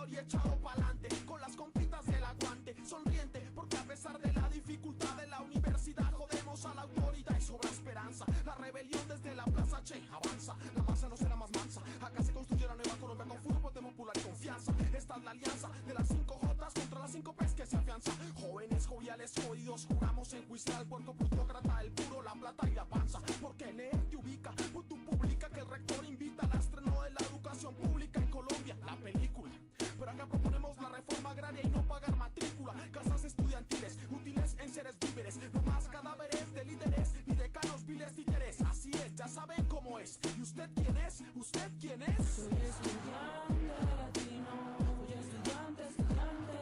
emprendedor y echado pa'lante, con las compitas del aguante, sonriente, porque a pesar de la dificultad de la universidad, jodemos a la autoridad y sobra esperanza. La rebelión desde la plaza, che, avanza, la masa no será más mansa. Acá se construye la nueva Colombia con fútbol popular y confianza. Esta es la alianza de las 5 Jotas contra las 5 P's que se afianza. Jóvenes, joviales, jodidos, juramos enjuiciar al puerto plutócrata, el puro, la plata y la panza. Porque lee, te ubica, tú publica que el rector invita al estreno de la educación pública en Colombia, la película. Pero acá proponemos la reforma agraria y no pagar matrícula. Casas estudiantiles, útiles en seres víveres. No más cadáveres de líderes, ni decanos, viles títeres. Así es, ya saben cómo es. ¿Y usted quién es? ¿Usted quién es? Soy estudiante latino, soy estudiante, estudiante.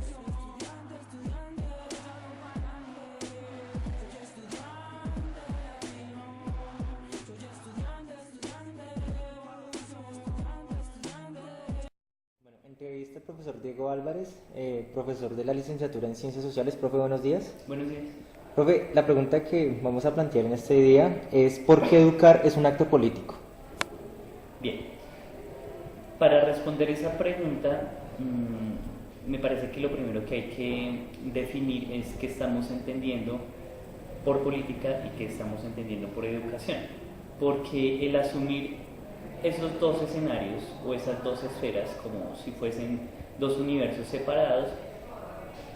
Soy estudiante, estudiante, echado pa'lante. Soy estudiante latino, soy estudiante, estudiante. Soy estudiante, estudiante. Bueno, entrevista al profesor Diego Álvarez, profesor de la licenciatura en Ciencias Sociales. Profe, buenos días. Buenos días. Profe, la pregunta que vamos a plantear en este día es ¿por qué educar es un acto político? Bien. Para responder esa pregunta, me parece que lo primero que hay que definir es qué estamos entendiendo por política y qué estamos entendiendo por educación. Porque el asumir esos dos escenarios o esas dos esferas como si fuesen dos universos separados,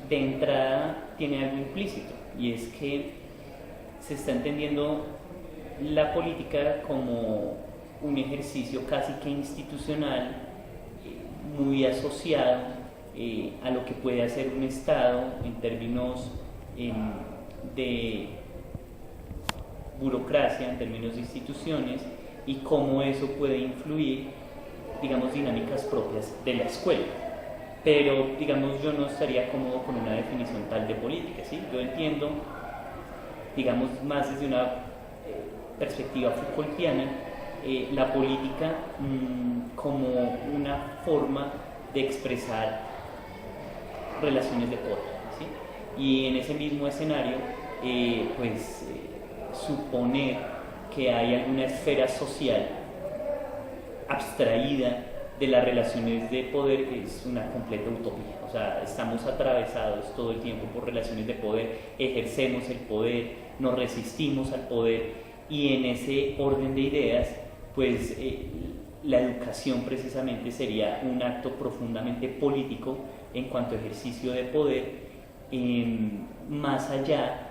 de entrada tiene algo implícito, y es que se está entendiendo la política como un ejercicio casi que institucional, muy asociado a lo que puede hacer un Estado en términos de burocracia, en términos de instituciones, y cómo eso puede influir, digamos, dinámicas propias de la escuela. Pero, digamos, yo no estaría cómodo con una definición tal de política, ¿sí? Yo entiendo, digamos, más desde una perspectiva Foucaultiana, la política como una forma de expresar relaciones de poder, ¿sí? Y en ese mismo escenario, suponer que hay alguna esfera social abstraída de las relaciones de poder es una completa utopía. O sea, estamos atravesados todo el tiempo por relaciones de poder, ejercemos el poder, nos resistimos al poder, y en ese orden de ideas, pues la educación precisamente sería un acto profundamente político en cuanto a ejercicio de poder, más allá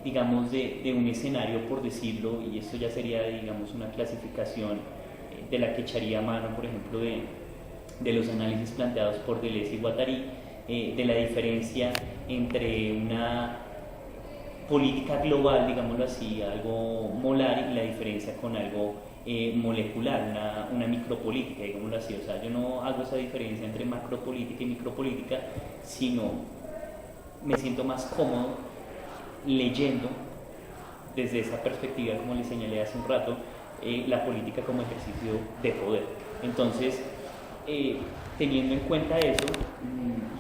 digamos, de un escenario, por decirlo, y esto ya sería, digamos, una clasificación de la que echaría mano, por ejemplo, de los análisis planteados por Deleuze y Guattari, de la diferencia entre una política global, digámoslo así, algo molar, y la diferencia con algo molecular, una micropolítica, digámoslo así. O sea, yo no hago esa diferencia entre macropolítica y micropolítica, sino me siento más cómodo leyendo desde esa perspectiva, como les señalé hace un rato, la política como ejercicio de poder. Entonces, teniendo en cuenta eso,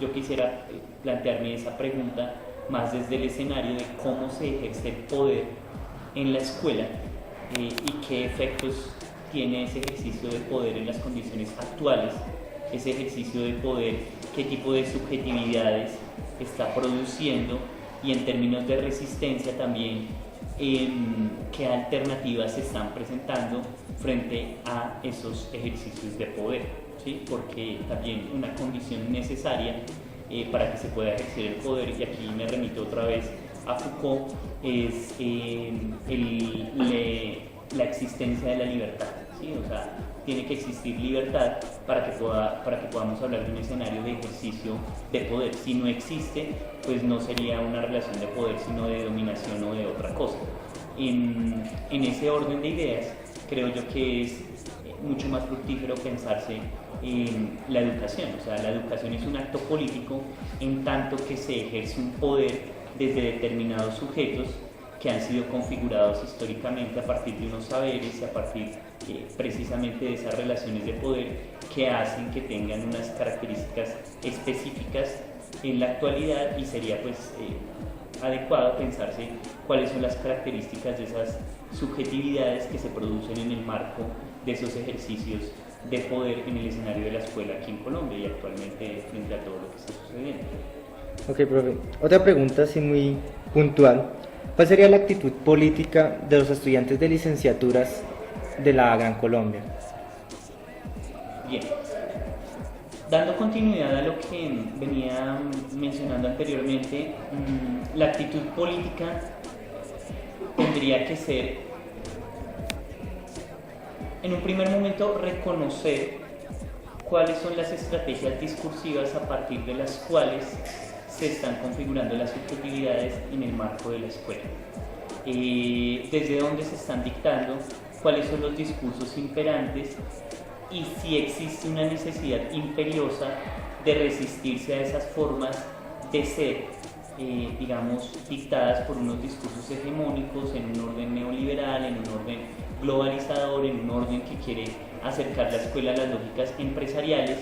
yo quisiera plantearme esa pregunta más desde el escenario de cómo se ejerce el poder en la escuela y qué efectos tiene ese ejercicio de poder en las condiciones actuales, ese ejercicio de poder, qué tipo de subjetividades está produciendo, y en términos de resistencia también, qué alternativas se están presentando frente a esos ejercicios de poder, ¿sí? Porque también una condición necesaria para que se pueda ejercer el poder, y aquí me remito otra vez a Foucault, es la existencia de la libertad, ¿sí? O sea, tiene que existir libertad para que podamos hablar de un escenario de ejercicio de poder. Si no existe, pues no sería una relación de poder, sino de dominación o de otra cosa. En ese orden de ideas, creo yo que es mucho más fructífero pensarse en la educación. O sea, la educación es un acto político en tanto que se ejerce un poder desde determinados sujetos que han sido configurados históricamente a partir de unos saberes y a partir precisamente de esas relaciones de poder que hacen que tengan unas características específicas en la actualidad, y sería pues adecuado pensarse cuáles son las características de esas subjetividades que se producen en el marco de esos ejercicios de poder en el escenario de la escuela aquí en Colombia y actualmente frente a todo lo que está sucediendo. Ok, profe. Otra pregunta así muy puntual. ¿Cuál sería la actitud política de los estudiantes de licenciaturas de la Gran Colombia? Bien, dando continuidad a lo que venía mencionando anteriormente, la actitud política tendría que ser, en un primer momento, reconocer cuáles son las estrategias discursivas a partir de las cuales se están configurando las subjetividades en el marco de la escuela. Desde dónde se están dictando, cuáles son los discursos imperantes y si existe una necesidad imperiosa de resistirse a esas formas de ser, digamos, dictadas por unos discursos hegemónicos en un orden neoliberal, en un orden globalizador, en un orden que quiere acercar la escuela a las lógicas empresariales.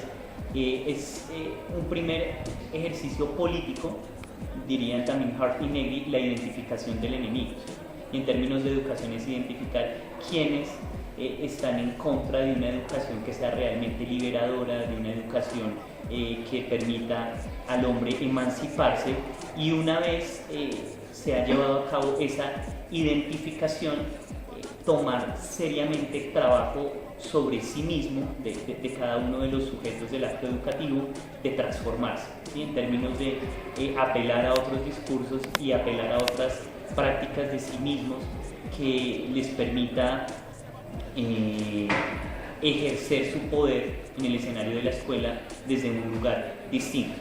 Es un primer ejercicio político, dirían también Hart y Negri, la identificación del enemigo. Y en términos de educación es identificar quiénes están en contra de una educación que sea realmente liberadora, de una educación que permita al hombre emanciparse, y una vez se ha llevado a cabo esa identificación, tomar seriamente trabajo sobre sí mismo, de cada uno de los sujetos del acto educativo, de transformarse, ¿sí? En términos de apelar a otros discursos y apelar a otras prácticas de sí mismos que les permita ejercer su poder en el escenario de la escuela desde un lugar distinto.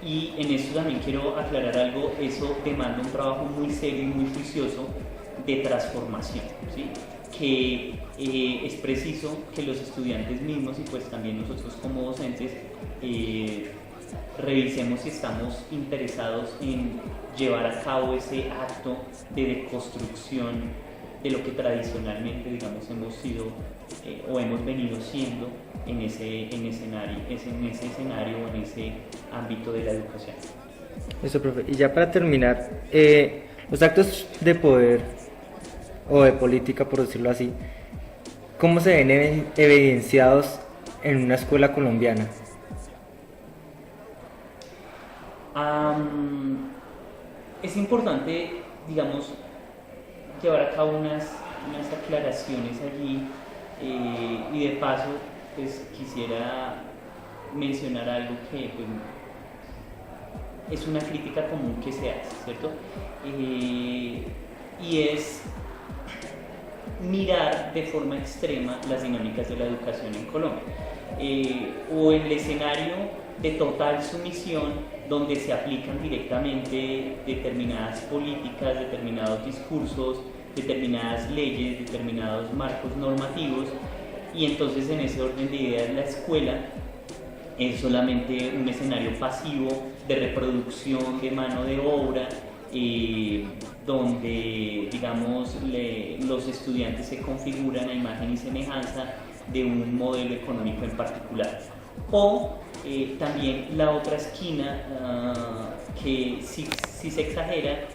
Y en esto también quiero aclarar algo: eso demanda un trabajo muy serio y muy juicioso de transformación, ¿sí? Que es preciso que los estudiantes mismos y pues también nosotros como docentes revisemos si estamos interesados en llevar a cabo ese acto de deconstrucción de lo que tradicionalmente, digamos, hemos sido o hemos venido siendo en ese escenario o en ese ámbito de la educación. Eso, profe. Y ya para terminar, los actos de poder o de política, por decirlo así, ¿cómo se ven evidenciados en una escuela colombiana? Es importante, digamos, llevar a cabo unas aclaraciones allí, y de paso pues quisiera mencionar algo que pues, es una crítica común que se hace, ¿cierto? Y es mirar de forma extrema las dinámicas de la educación en Colombia, o el escenario de total sumisión donde se aplican directamente determinadas políticas, determinados discursos, determinadas leyes, determinados marcos normativos, y entonces en ese orden de ideas la escuela es solamente un escenario pasivo de reproducción de mano de obra, donde, digamos, los estudiantes se configuran a imagen y semejanza de un modelo económico en particular. O también la otra esquina, que si se exagera,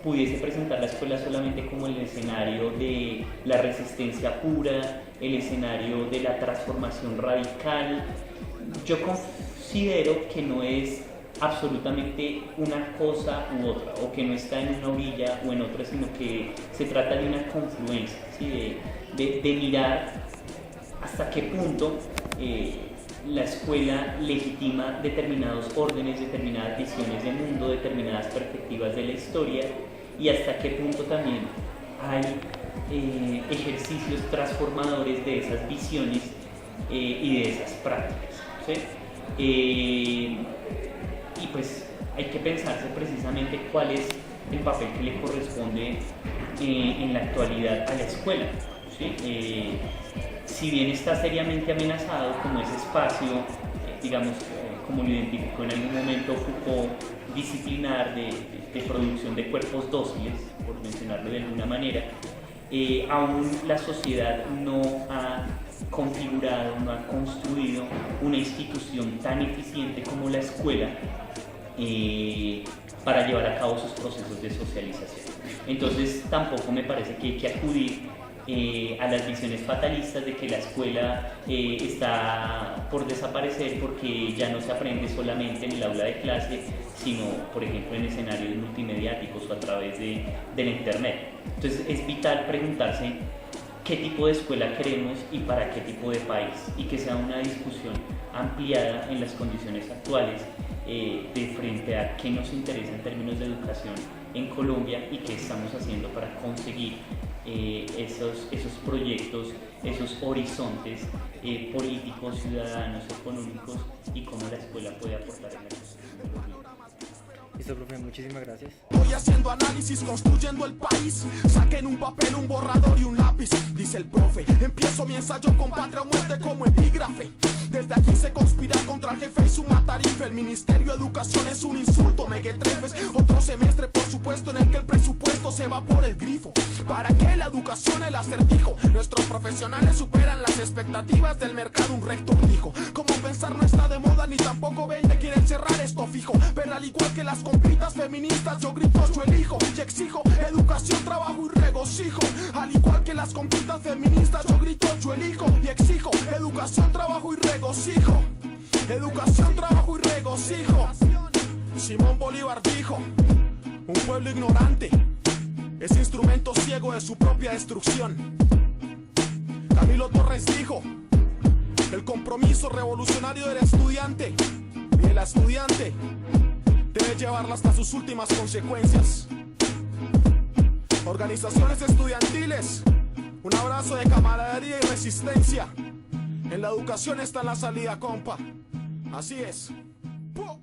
pudiese presentar la escuela solamente como el escenario de la resistencia pura, el escenario de la transformación radical. Yo considero que no es absolutamente una cosa u otra, o que no está en una orilla o en otra, sino que se trata de una confluencia, ¿sí? de mirar hasta qué punto la escuela legitima determinados órdenes, determinadas visiones de mundo, determinadas perspectivas de la historia, y hasta qué punto también hay ejercicios transformadores de esas visiones y de esas prácticas, ¿sí? Y pues hay que pensarse precisamente cuál es el papel que le corresponde en la actualidad a la escuela, ¿sí? Si bien está seriamente amenazado como ese espacio, digamos, como lo identificó en algún momento Foucault, disciplinar de producción de cuerpos dóciles, por mencionarlo de alguna manera, aún la sociedad no ha configurado, no ha construido una institución tan eficiente como la escuela para llevar a cabo sus procesos de socialización. Entonces tampoco me parece que hay que acudir a las visiones fatalistas de que la escuela está por desaparecer porque ya no se aprende solamente en el aula de clase, sino, por ejemplo, en escenarios multimediáticos o a través del internet. Entonces es vital preguntarse qué tipo de escuela queremos y para qué tipo de país, y que sea una discusión ampliada en las condiciones actuales de frente a qué nos interesa en términos de educación en Colombia y qué estamos haciendo para conseguir esos proyectos, esos horizontes políticos, ciudadanos, económicos, y cómo la escuela puede aportar en la sociedad. Listo, profe, muchísimas gracias. Voy haciendo análisis, construyendo el país. Saquen un papel, un borrador y un lápiz, dice el profe. Empiezo mi ensayo con patria o muerte como epígrafe. Desde aquí se conspira contra el jefe y su matarife. El Ministerio de Educación es un insulto, mequetrefes. Otro semestre, por supuesto, en el que el presupuesto se va por el grifo. ¿Para qué la educación el acertijo? Nuestros profesionales superan las expectativas del mercado, un recto fijo. Como pensar no está de moda, ni tampoco 20 quieren cerrar esto fijo. Pero al igual que las compitas feministas, yo grito, yo elijo y exijo educación, trabajo y regocijo. Al igual que las compitas feministas, yo grito, yo elijo y exijo educación, trabajo y regocijo. Educación, trabajo y regocijo. Simón Bolívar dijo: un pueblo ignorante es instrumento ciego de su propia destrucción. Camilo Torres dijo: el compromiso revolucionario del estudiante y el estudiante debe llevarla hasta sus últimas consecuencias. Organizaciones estudiantiles, un abrazo de camaradería y resistencia. En la educación está la salida, compa. Así es. ¡Pum!